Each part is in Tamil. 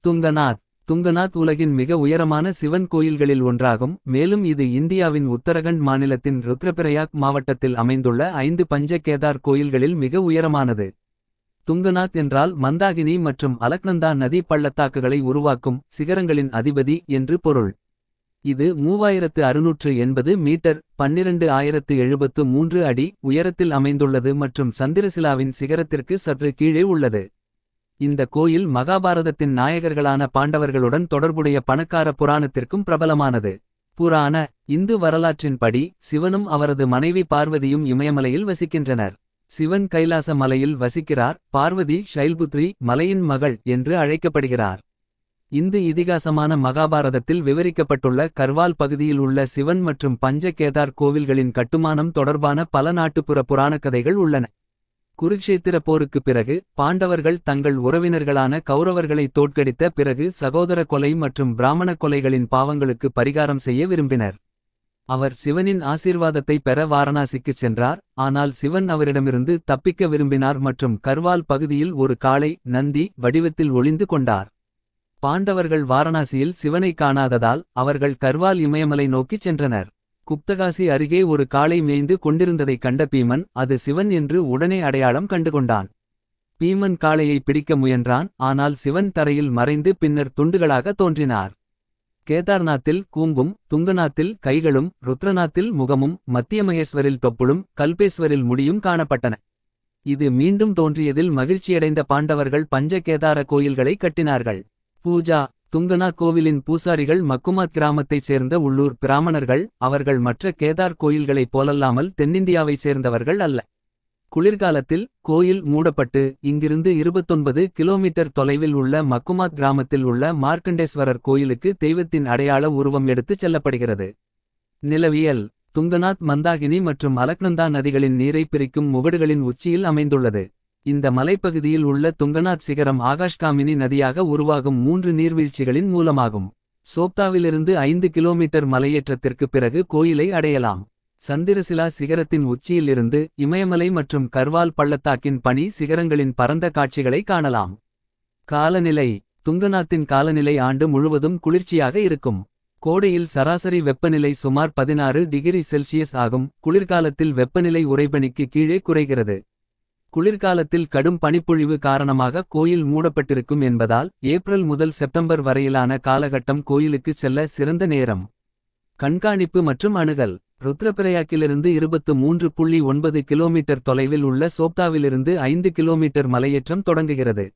துங்கநாத். துங்கநாத் உலகின் மிக உயரமான சிவன் கோயில்களில் ஒன்றாகும். மேலும் இது இந்தியாவின் உத்தரகண்ட் மாநிலத்தின் ருத்ரபிரயாக் மாவட்டத்தில் அமைந்துள்ள 5 பஞ்ச கேதார் கோயில்களில் மிக உயரமானது. துங்கநாத் என்றால் மந்தாகினி மற்றும் அலக்நந்தா நதி பள்ளத்தாக்குகளை உருவாக்கும் சிகரங்களின் அதிபதி என்று பொருள். இது 3680 மீட்டர் 12073 அடி உயரத்தில் அமைந்துள்ளது மற்றும் சந்திரசிலாவின் சிகரத்திற்கு சற்று கீழே உள்ளது. இந்த கோயில் மகாபாரதத்தின் நாயகர்களான பாண்டவர்களுடன் தொடர்புடைய பணக்கார புராணத்திற்கும் பிரபலமானது. புராண இந்து வரலாற்றின்படி சிவனும் அவரது மனைவி பார்வதியும் இமயமலையில் வசிக்கின்றனர். சிவன் கைலாச மலையில் வசிக்கிறார். பார்வதி ஷைல்புத்ரி மலையின் மகள் என்று அழைக்கப்படுகிறார். இந்து இதிகாசமான மகாபாரதத்தில் விவரிக்கப்பட்டுள்ள கர்வால் பகுதியில் உள்ள சிவன் மற்றும் பஞ்ச கேதார் கோவில்களின் கட்டுமானம் தொடர்பான பல நாட்டுப்புற புராணக்கதைகள் உள்ளன. குருக்ஷேத்திர போருக்குப் பிறகு பாண்டவர்கள் தங்கள் உறவினர்களான கௌரவர்களை தோற்கடித்த பிறகு சகோதர கொலை மற்றும் பிராமண கொலைகளின் பாவங்களுக்கு பரிகாரம் செய்ய விரும்பினர். அவர் சிவனின் ஆசீர்வாதத்தை பெற வாரணாசிக்குச் சென்றார். ஆனால் சிவன் அவரிடமிருந்து தப்பிக்க விரும்பினார் மற்றும் கர்வால் பகுதியில் ஒரு காளை நந்தி வடிவத்தில் ஒளிந்து கொண்டார். பாண்டவர்கள் வாரணாசியில் சிவனை காணாததால் அவர்கள் கர்வால் இமயமலை நோக்கிச் சென்றனர். குப்தகாசி அருகே ஒரு காளை மேய்ந்து கொண்டிருந்ததைக் கண்ட பீமன் அது சிவன் என்று உடனே அடையாளம் கண்டுகொண்டான். பீமன் காளையை பிடிக்க முயன்றான். ஆனால் சிவன் தரையில் மறைந்து பின்னர் துண்டுகளாக தோன்றினார். கேதார்நாத்தில் கூம்பும் துங்கநாத்தில் கைகளும் ருத்ரநாத்தில் முகமும் மத்தியமகேஸ்வரில் தொப்புளும் கல்பேஸ்வரில் முடியும் காணப்பட்டன. இது மீண்டும் தோன்றியதில் மகிழ்ச்சியடைந்த பாண்டவர்கள் பஞ்ச கேதார கோயில்களை கட்டினார்கள். பூஜா துங்கநாத் கோவிலின் பூசாரிகள் மக்குமாத் கிராமத்தைச் சேர்ந்த உள்ளூர் பிராமணர்கள். அவர்கள் மற்ற கேதார் கோயில்களைப் போலல்லாமல் தென்னிந்தியாவைச் சேர்ந்தவர்கள் அல்ல. குளிர்காலத்தில் கோயில் மூடப்பட்டு இங்கிருந்து 29 கிலோமீட்டர் தொலைவில் உள்ள மக்குமாத் கிராமத்தில் உள்ள மார்க்கண்டேஸ்வரர் கோயிலுக்கு தெய்வத்தின் அடையாள உருவம் எடுத்துச் செல்லப்படுகிறது. நிலவியல் துங்கநாத் மந்தாகினி மற்றும் அலக்நந்தா நதிகளின் நீரை பிரிக்கும் முகடுகளின் உச்சியில் அமைந்துள்ளது. இந்த மலைப்பகுதியில் உள்ள துங்கநாத் சிகரம் ஆகாஷ்காமினி நதியாக உருவாகும் 3 நீர்வீழ்ச்சிகளின் மூலமாகும். சோப்தாவிலிருந்து 5 கிலோமீட்டர் மலையேற்றத்திற்கு பிறகு கோயிலை அடையலாம். சந்திரசிலா சிகரத்தின் உச்சியில் இருந்து இமயமலை மற்றும் கர்வால் பள்ளத்தாக்கின் பனி சிகரங்களின் பரந்த காட்சிகளை காணலாம். காலநிலை துங்கநாத்தின் காலநிலை ஆண்டு முழுவதும் குளிர்ச்சியாக இருக்கும். கோடையில் சராசரி வெப்பநிலை சுமார் 16 டிகிரி செல்சியஸ் ஆகும். குளிர்காலத்தில் வெப்பநிலை உறைபனிக்கு கீழே குறைகிறது. குளிர்காலத்தில் கடும் பனிப்பொழிவு காரணமாக கோயில் மூடப்பட்டிருக்கும் என்பதால் ஏப்ரல் முதல் செப்டம்பர் வரையிலான காலகட்டம் கோயிலுக்குச் செல்ல சிறந்த நேரம். கண்காணிப்பு மற்றும் அணுகல் ருத்ரபிரயாக்கிலிருந்து 23.9 கிலோமீட்டர் தொலைவில் உள்ள சோப்தாவிலிருந்து 5 கிலோமீட்டர் மலையேற்றம் தொடங்குகிறது.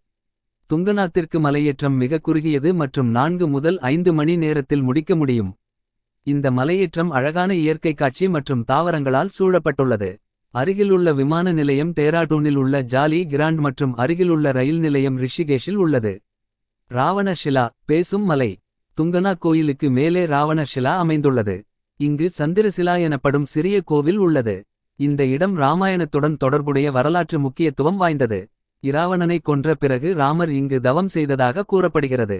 துங்கநாத்திற்கு மலையேற்றம் மிக குறுகியது மற்றும் 4 முதல் 5 மணி நேரத்தில் முடிக்க முடியும். இந்த மலையேற்றம் அழகான இயற்கை காட்சி மற்றும் தாவரங்களால் சூழப்பட்டுள்ளது. அருகிலுள்ள விமான நிலையம் டேராடூனில் உள்ள ஜாலி கிராண்ட் மற்றும் அருகிலுள்ள ரயில் நிலையம் ரிஷிகேஷில் உள்ளது. ராவண ஷிலா பேசும் மலை துங்கநாத் கோயிலுக்கு மேலே ராவண ஷிலா அமைந்துள்ளது. இங்கு சந்திரசிலா எனப்படும் சிறிய கோவில் உள்ளது. இந்த இடம் ராமாயணத்துடன் தொடர்புடைய வரலாற்று முக்கியத்துவம் வாய்ந்தது. இராவணனை கொன்ற பிறகு ராமர் இங்கு தவம் செய்ததாக கூறப்படுகிறது.